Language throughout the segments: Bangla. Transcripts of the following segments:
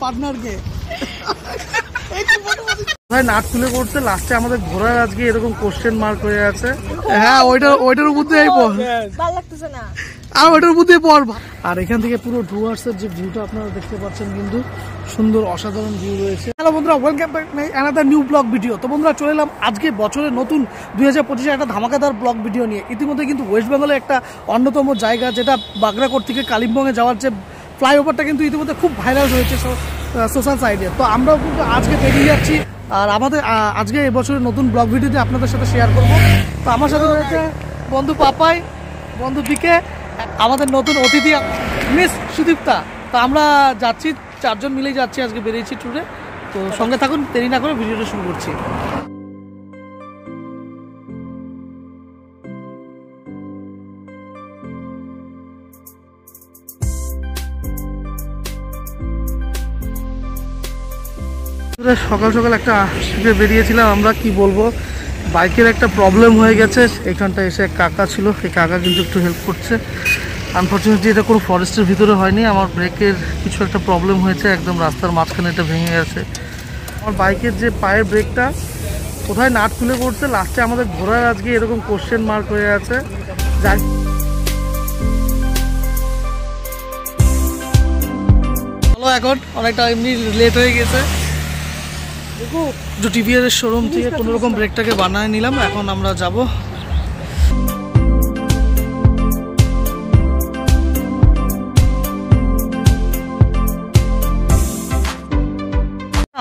পার্টনারকে নাট তুলে করতে লাস্টে আমাদের ঘোড়ার আজকে এরকম কোশ্চেন মার্ক হয়ে আছে। হ্যাঁ ওইটার উপর দিয়ে আর ওইটার উপর দিয়ে পড়। আর এখান থেকে পুরো ডুয়ার্সের যে ভিউটা আপনারা দেখতে পাচ্ছেন কিন্তু সুন্দর অসাধারণ ভিউ রয়েছে। হ্যালো বন্ধুরা, welcome back my another new blog video. তো বন্ধুরা চলে এলাম আজকে বছরের নতুন 2025 একটা ধামাকাদার ব্লগ ভিডিও নিয়ে। ইতিমধ্যে কিন্তু ওয়েস্ট বেঙ্গলে একটা অন্যতম জায়গা যেটা বাগরাকোট থেকে কালিম্পংয়ে যাওয়ার যে ফ্লাইওভারটা কিন্তু ইতিমধ্যে খুব ভাইরাল হয়েছে সোশ্যাল সাইডে। তো আমরাও কিন্তু আজকে বেরিয়ে যাচ্ছি আর আমাদের আজকে এবছরের নতুন ব্লগ ভিডিওতে আপনাদের সাথে শেয়ার করব। তো আমার সাথে রয়েছে বন্ধু পাপাই, বন্ধু দিকে, আমাদের নতুন অতিথি মিস সুদীপ্তা। তো আমরা যাচ্ছি, চারজন মিলেই যাচ্ছি, আজকে বেরিয়েছি ট্যুরে। তো সঙ্গে থাকুন, দেরি না করে ভিডিওটা শুরু করছি। সকাল সকাল একটা ট্রিপে বেরিয়েছিলাম আমরা, কি বলবো, বাইকের একটা প্রবলেম হয়ে গেছে। এখানটা এসে এক কাকা ছিল, এই কাকা কিন্তু একটু হেল্প করছে। আনফর্চুনেটলি এটা কোনো ফরেস্টের ভিতরে হয়নি, আমার ব্রেকের কিছু একটা প্রবলেম হয়েছে, একদম রাস্তার মাঝখানে এটা ভেঙে গেছে। আমার বাইকের যে পায়ের ব্রেকটা কোথায় নাট খুলে করতে লাস্টে আমাদের ঘোড়ার আজকে এরকম কোশ্চেন মার্ক হয়ে আছে। যাই চলো, এখন অনেকটা এমনি লেট হয়ে গেছে। টিভিএর শোরুম থেকে কোনোরকম ব্রেকটাকে বানিয়ে নিলাম, এখন আমরা যাব।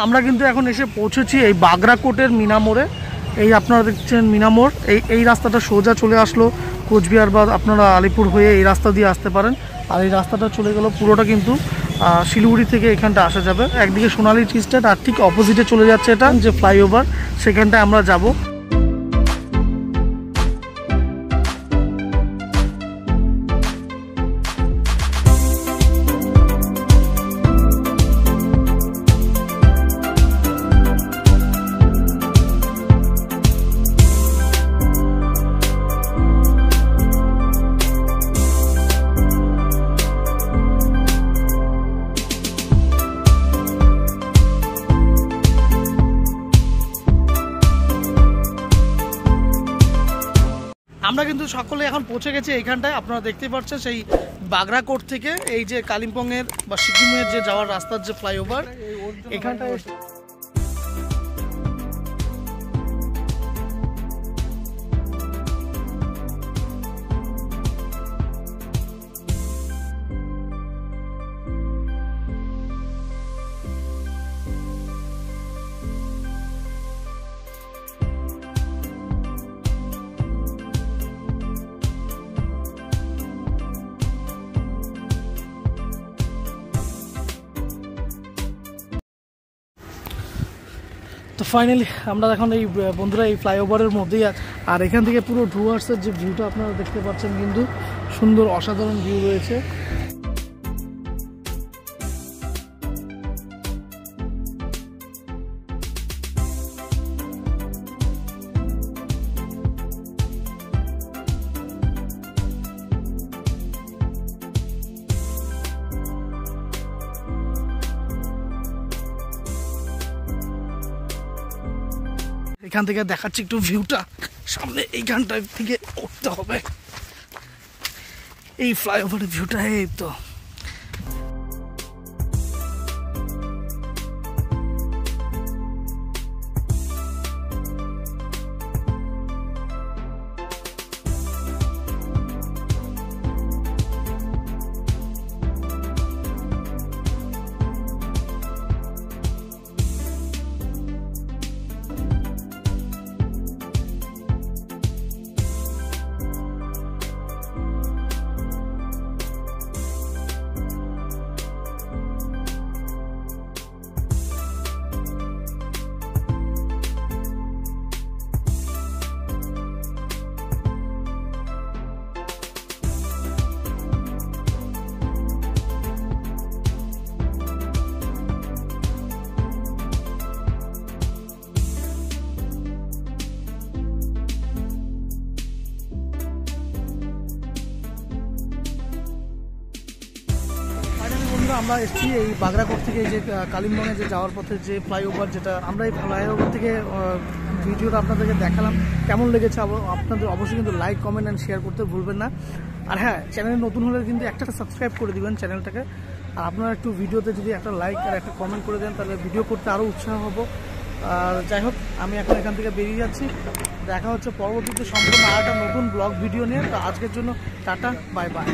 আমরা কিন্তু এখন এসে পৌঁছেছি এই বাগরাকোটের মিনামোড়ে। এই আপনারা দেখছেন মিনামোড়, এই রাস্তাটা সোজা চলে আসলো কোচবিহার বা আপনারা আলিপুর হয়ে এই রাস্তা দিয়ে আসতে পারেন। আর এই রাস্তাটা চলে গেল পুরোটা কিন্তু শিলিগুড়ি থেকে এখানটা আসা যাবে। একদিকে সোনালী টি স্টেট আর ঠিক অপোজিটে চলে যাচ্ছে এটা যে ফ্লাইওভার, সেখানটায় আমরা যাব। আমরা কিন্তু সকলে এখন পৌঁছে গেছি এইখানটায়, আপনারা দেখতে পাচ্ছেন সেই বাগরাকোট থেকে এই যে কালিম্পংয়ের বা সিকিমের যে যাওয়ার রাস্তার যে ফ্লাইওভার এখানটায়। তো ফাইনালি আমরা এখন এই বন্ধুরা এই ফ্লাইওভারের মধ্যেই আছে। আর এখান থেকে পুরো ডুয়ার্সের যে ভিউটা আপনারা দেখতে পাচ্ছেন কিন্তু সুন্দর অসাধারণ ভিউ রয়েছে। এখান থেকে দেখাচ্ছি একটু ভিউটা, সামনে এইখানটা থেকে উঠতে হবে এই ফ্লাইওভারের ভিউটা। এই তো আমরা এসেছি এই বাগরাকোট থেকে, এই যে কালিম্পংয়ে যে যাওয়ার পথে যে ফ্লাইওভার, যেটা আমরা এই ফ্লাইওভার থেকে ভিডিওটা আপনাদেরকে দেখালাম। কেমন লেগেছে আপনাদের অবশ্যই কিন্তু লাইক, কমেন্ট অ্যান্ড শেয়ার করতে ভুলবেন না। আর হ্যাঁ, চ্যানেলে নতুন হলে কিন্তু একটা সাবস্ক্রাইব করে দিবেন চ্যানেলটাকে। আর আপনারা একটু ভিডিওতে যদি একটা লাইক আর একটা কমেন্ট করে দেন তাহলে ভিডিও করতে আরও উৎসাহ হবো। আর যাই হোক, আমি এখন এখান থেকে বেরিয়ে যাচ্ছি। দেখা হচ্ছে পরবর্তীতে সম্পূর্ণ আর একটা নতুন ব্লগ ভিডিও নিয়ে। তো আজকের জন্য টাটা, বাই বাই।